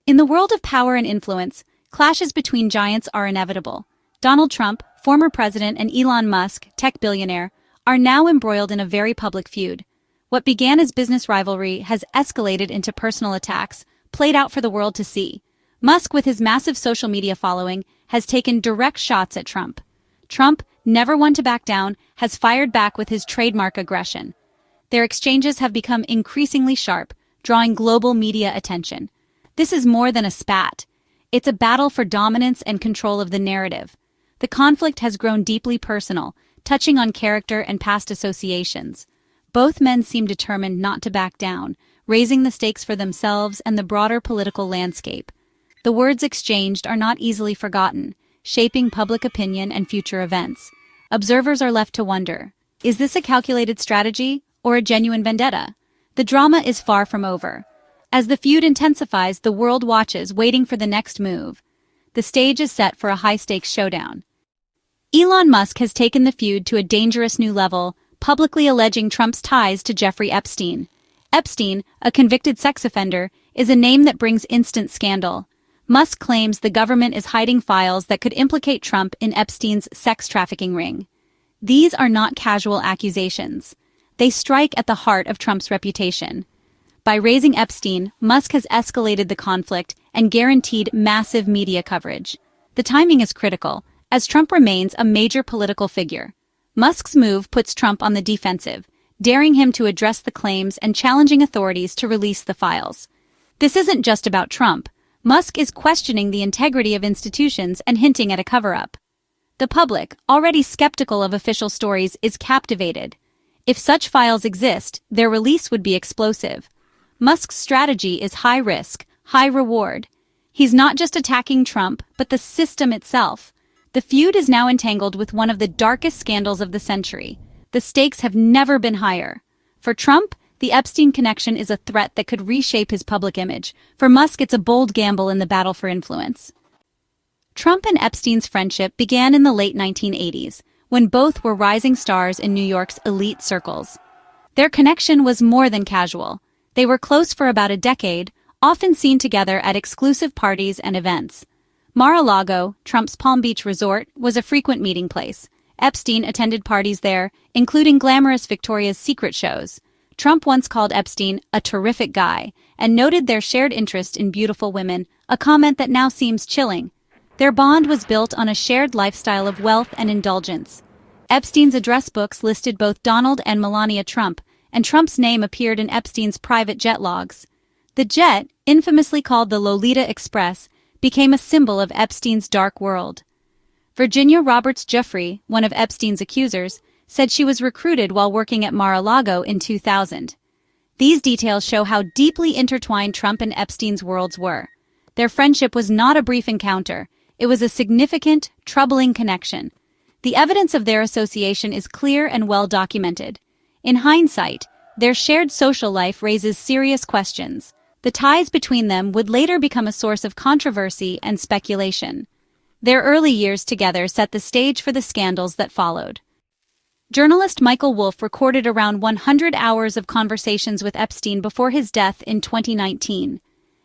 In the world of power and influence, clashes between giants are inevitable. Donald Trump, former president, and Elon Musk, tech billionaire, are now embroiled in a very public feud. What began as business rivalry has escalated into personal attacks, played out for the world to see. Musk, with his massive social media following, has taken direct shots at Trump. Trump, never one to back down, has fired back with his trademark aggression. Their exchanges have become increasingly sharp, drawing global media attention. This is more than a spat. It's a battle for dominance and control of the narrative. The conflict has grown deeply personal, touching on character and past associations. Both men seem determined not to back down, raising the stakes for themselves and the broader political landscape. The words exchanged are not easily forgotten, shaping public opinion and future events. Observers are left to wonder, is this a calculated strategy or a genuine vendetta? The drama is far from over. As the feud intensifies, the world watches, waiting for the next move. The stage is set for a high-stakes showdown. Elon Musk has taken the feud to a dangerous new level, publicly alleging Trump's ties to Jeffrey Epstein. Epstein, a convicted sex offender, is a name that brings instant scandal. Musk claims the government is hiding files that could implicate Trump in Epstein's sex trafficking ring. These are not casual accusations. They strike at the heart of Trump's reputation. By raising Epstein, Musk has escalated the conflict and guaranteed massive media coverage. The timing is critical, as Trump remains a major political figure. Musk's move puts Trump on the defensive, daring him to address the claims and challenging authorities to release the files. This isn't just about Trump. Musk is questioning the integrity of institutions and hinting at a cover-up. The public, already skeptical of official stories, is captivated. If such files exist, their release would be explosive. Musk's strategy is high risk, high reward. He's not just attacking Trump, but the system itself. The feud is now entangled with one of the darkest scandals of the century. The stakes have never been higher. For Trump, the Epstein connection is a threat that could reshape his public image. For Musk, it's a bold gamble in the battle for influence. Trump and Epstein's friendship began in the late 1980s, when both were rising stars in New York's elite circles. Their connection was more than casual. They were close for about a decade, often seen together at exclusive parties and events. Mar-a-Lago, Trump's Palm Beach resort, was a frequent meeting place. Epstein attended parties there, including glamorous Victoria's Secret shows. Trump once called Epstein a terrific guy and noted their shared interest in beautiful women, a comment that now seems chilling. Their bond was built on a shared lifestyle of wealth and indulgence. Epstein's address books listed both Donald and Melania Trump, and Trump's name appeared in Epstein's private jet logs. The jet, infamously called the Lolita Express, became a symbol of Epstein's dark world. Virginia Roberts Giuffre, one of Epstein's accusers, said she was recruited while working at Mar-a-Lago in 2000. These details show how deeply intertwined Trump and Epstein's worlds were. Their friendship was not a brief encounter. It was a significant, troubling connection. The evidence of their association is clear and well documented. In hindsight, their shared social life raises serious questions. The ties between them would later become a source of controversy and speculation. Their early years together set the stage for the scandals that followed. Journalist Michael Wolff recorded around 100 hours of conversations with Epstein before his death in 2019.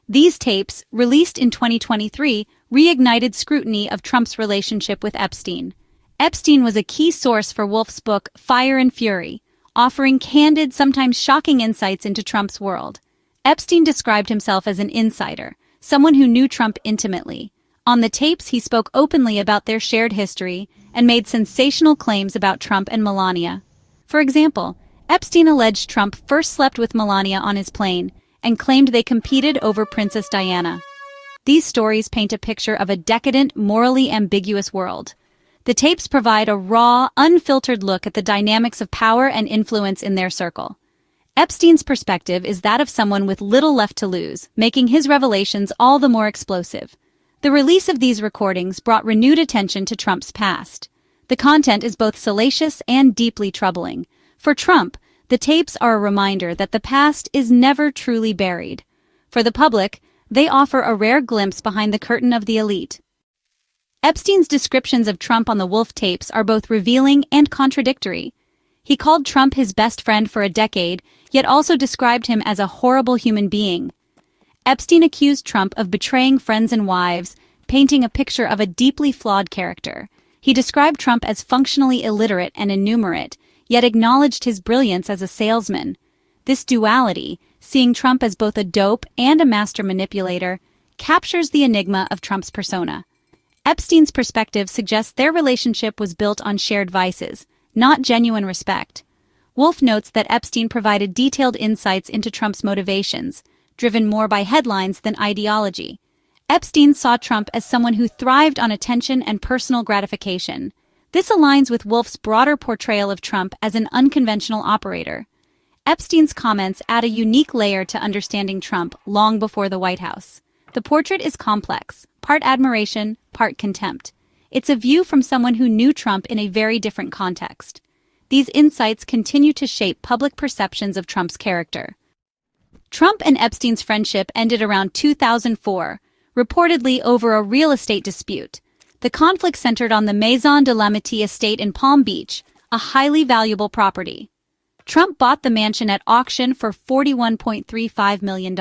These tapes, released in 2023, reignited scrutiny of Trump's relationship with Epstein. Epstein was a key source for Wolff's book Fire and Fury, offering candid, sometimes shocking insights into Trump's world. Epstein described himself as an insider, someone who knew Trump intimately. On the tapes, he spoke openly about their shared history and made sensational claims about Trump and Melania. For example, Epstein alleged Trump first slept with Melania on his plane and claimed they competed over Princess Diana. These stories paint a picture of a decadent, morally ambiguous world. The tapes provide a raw, unfiltered look at the dynamics of power and influence in their circle. Epstein's perspective is that of someone with little left to lose, making his revelations all the more explosive. The release of these recordings brought renewed attention to Trump's past. The content is both salacious and deeply troubling. For Trump, the tapes are a reminder that the past is never truly buried. For the public, they offer a rare glimpse behind the curtain of the elite. Epstein's descriptions of Trump on the Wolff tapes are both revealing and contradictory. He called Trump his best friend for a decade, yet also described him as a horrible human being. Epstein accused Trump of betraying friends and wives, painting a picture of a deeply flawed character. He described Trump as functionally illiterate and innumerate, yet acknowledged his brilliance as a salesman. This duality, seeing Trump as both a dope and a master manipulator, captures the enigma of Trump's persona. Epstein's perspective suggests their relationship was built on shared vices, not genuine respect. Wolff notes that Epstein provided detailed insights into Trump's motivations, driven more by headlines than ideology. Epstein saw Trump as someone who thrived on attention and personal gratification. This aligns with Wolff's broader portrayal of Trump as an unconventional operator. Epstein's comments add a unique layer to understanding Trump long before the White House. The portrait is complex, part admiration, part contempt. It's a view from someone who knew Trump in a very different context. These insights continue to shape public perceptions of Trump's character. Trump and Epstein's friendship ended around 2004, reportedly over a real estate dispute. The conflict centered on the Maison de l'Amitié estate in Palm Beach, a highly valuable property. Trump bought the mansion at auction for $41.35 million,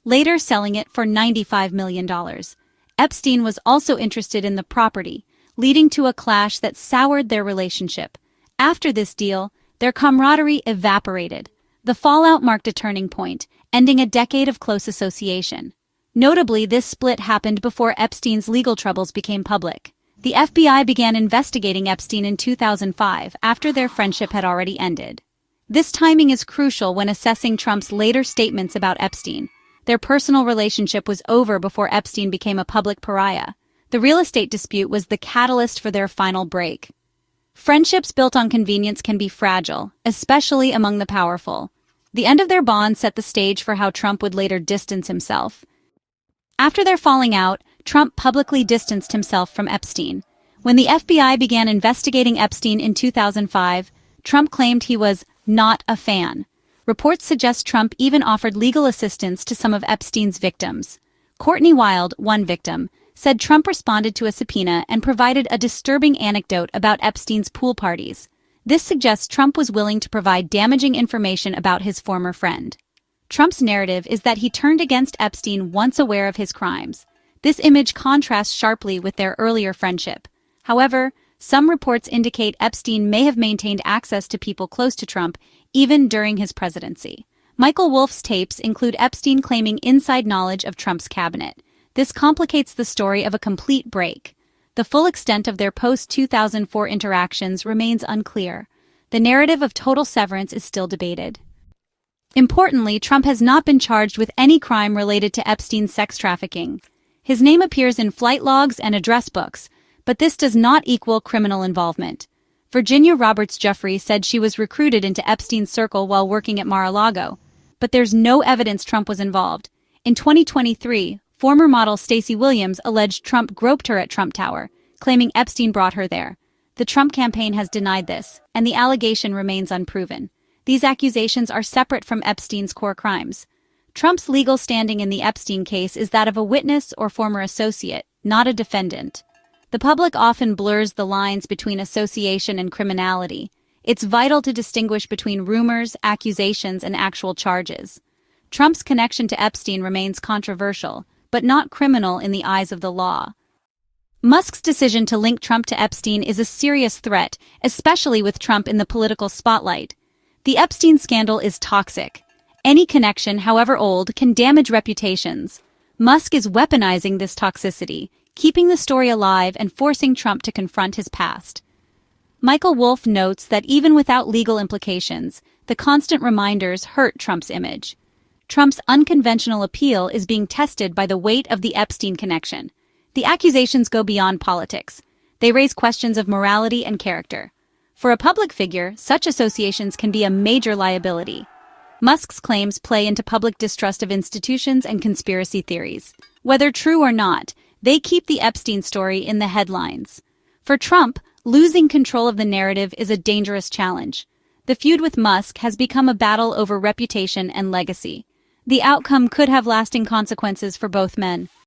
later selling it for $95 million. Epstein was also interested in the property, leading to a clash that soured their relationship. After this deal, their camaraderie evaporated. The fallout marked a turning point, ending a decade of close association. Notably, this split happened before Epstein's legal troubles became public. The FBI began investigating Epstein in 2005, after their friendship had already ended. This timing is crucial when assessing Trump's later statements about Epstein. Their personal relationship was over before Epstein became a public pariah. The real estate dispute was the catalyst for their final break. Friendships built on convenience can be fragile, especially among the powerful. The end of their bond set the stage for how Trump would later distance himself. After their falling out, Trump publicly distanced himself from Epstein. When the FBI began investigating Epstein in 2005, Trump claimed he was not a fan. Reports suggest Trump even offered legal assistance to some of Epstein's victims. Courtney Wild, one victim, said Trump responded to a subpoena and provided a disturbing anecdote about Epstein's pool parties. This suggests Trump was willing to provide damaging information about his former friend. Trump's narrative is that he turned against Epstein once aware of his crimes. This image contrasts sharply with their earlier friendship. However, some reports indicate Epstein may have maintained access to people close to Trump even during his presidency. Michael Wolff's tapes include Epstein claiming inside knowledge of Trump's cabinet. This complicates the story of a complete break. The full extent of their post-2004 interactions remains unclear. The narrative of total severance is still debated. Importantly, Trump has not been charged with any crime related to Epstein's sex trafficking. His name appears in flight logs and address books, but this does not equal criminal involvement. Virginia Roberts Jeffrey said she was recruited into Epstein's circle while working at Mar-a-Lago, but there's no evidence Trump was involved. In 2023, former model Stacey Williams alleged Trump groped her at Trump Tower, claiming Epstein brought her there. The Trump campaign has denied this, and the allegation remains unproven. These accusations are separate from Epstein's core crimes. Trump's legal standing in the Epstein case is that of a witness or former associate, not a defendant. The public often blurs the lines between association and criminality. It's vital to distinguish between rumors, accusations, and actual charges. Trump's connection to Epstein remains controversial, but not criminal in the eyes of the law. Musk's decision to link Trump to Epstein is a serious threat, especially with Trump in the political spotlight. The Epstein scandal is toxic. Any connection, however old, can damage reputations. Musk is weaponizing this toxicity, keeping the story alive and forcing Trump to confront his past. Michael Wolff notes that even without legal implications, the constant reminders hurt Trump's image. Trump's unconventional appeal is being tested by the weight of the Epstein connection. The accusations go beyond politics. They raise questions of morality and character. For a public figure, such associations can be a major liability. Musk's claims play into public distrust of institutions and conspiracy theories. Whether true or not, they keep the Epstein story in the headlines. For Trump, losing control of the narrative is a dangerous challenge. The feud with Musk has become a battle over reputation and legacy. The outcome could have lasting consequences for both men.